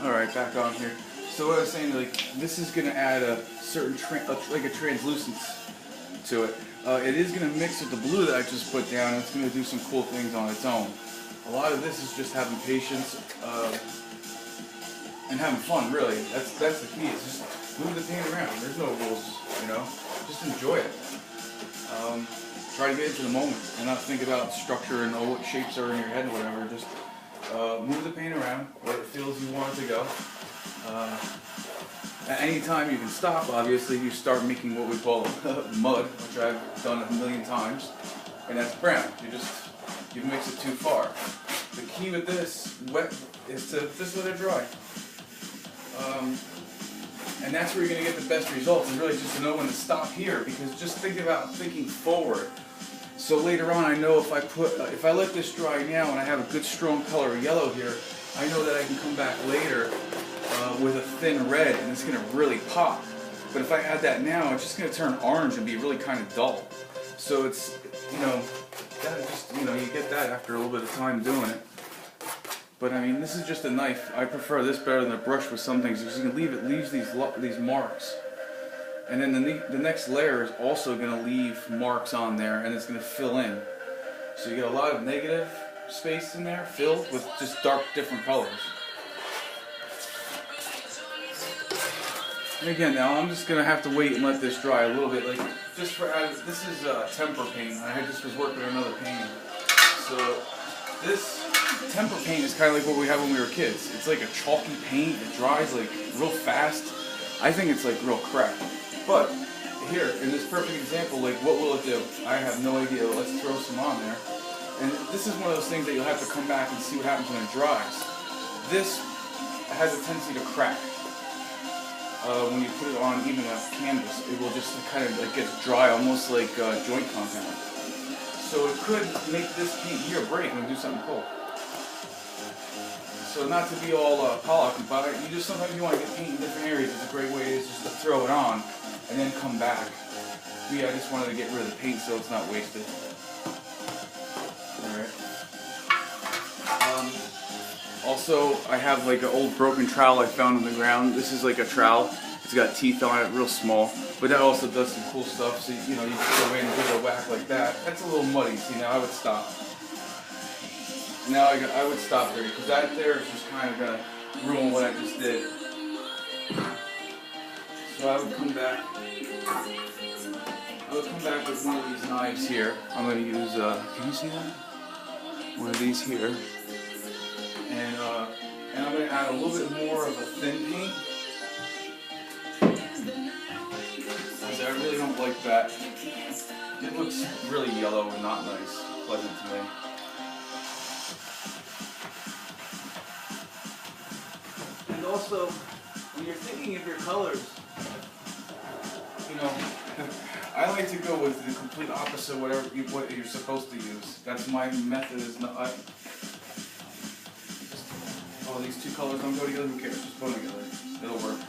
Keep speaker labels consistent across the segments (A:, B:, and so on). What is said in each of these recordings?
A: Alright, back on here. So what I was saying, like, this is going to add a certain, like a translucence to it. It is going to mix with the blue that I just put down, and it's going to do some cool things on its own. A lot of this is just having patience and having fun, really. That's the key. It's just move the paint around. There's no rules, you know. Just enjoy it. Try to get into the moment and not think about structure and what shapes are in your head or whatever. Just move the paint around where it feels you want it to go. At any time you can stop, obviously, you start making what we call mud, which I've done a million times, and that's brown. You mix it too far. The key with this wet is to just let it dry. And that's where you're going to get the best results, and really just to know when to stop here, because just think about thinking forward. So later on, I know if I let this dry now and I have a good strong color of yellow here, I know that I can come back later with a thin red and it's going to really pop. But if I add that now, it's just going to turn orange and be really kind of dull. So it's, you get that after a little bit of time doing it. But I mean, this is just a knife. I prefer this better than a brush with some things because you can leaves these marks. And then the next layer is also going to leave marks on there, and it's going to fill in. So you get a lot of negative space in there filled with just dark different colors. And again, now I'm just going to have to wait and let this dry a little bit. Like this is temper paint. I just was working on another painting. So this temper paint is kind of like what we had when we were kids. It's like a chalky paint. It dries like real fast. I think it's like real crap. But here, in this perfect example, like what will it do? I have no idea. Let's throw some on there. And this is one of those things that you'll have to come back and see what happens when it dries. This has a tendency to crack. When you put it on even a canvas, it will just kind of like get dry, almost like joint compound. So it could make this paint here break when we do something cool. So not to be all Pollock, but sometimes you want to get paint in different areas. It's a great way is just to throw it on and then come back. I just wanted to get rid of the paint so it's not wasted. Alright. Also, I have like an old broken trowel I found on the ground. This is like a trowel. It's got teeth on it, real small. But that also does some cool stuff. So you can go in and give it a whack like that. That's a little muddy. See, now I would stop. Now I would stop there because that there is just kind of gonna ruin what I just did. So I would come back. With one of these knives here. I'm going to use, can you see that? One of these here. And I'm going to add a little bit more of a thin paint. I really don't like that. It looks really yellow and not nice, pleasant to me. And also, when you're thinking of your colors, I like to go with the complete opposite of what you're supposed to use. That's my method. Is not. These two colors don't go together. Who cares? Just put them together. It'll work.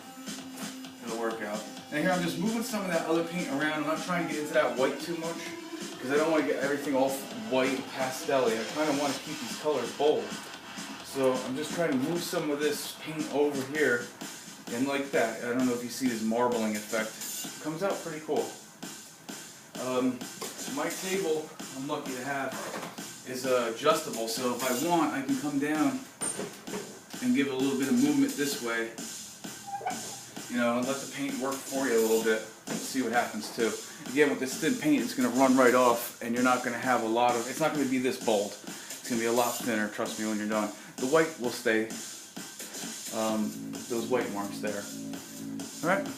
A: It'll work out. And here I'm just moving some of that other paint around. I'm not trying to get into that white too much because I don't want to get everything all white and pastel-y. I kind of want to keep these colors bold. So I'm just trying to move some of this paint over here and like that. I don't know if you see this marbling effect. It comes out pretty cool. My table, I'm lucky to have, is adjustable, so if I want, I can come down and give it a little bit of movement this way, and let the paint work for you a little bit and see what happens too. Again, with this thin paint, it's going to run right off, and you're not going to have it's not going to be this bold. It's going to be a lot thinner, trust me, when you're done. The white will stay, those white marks there. Alright?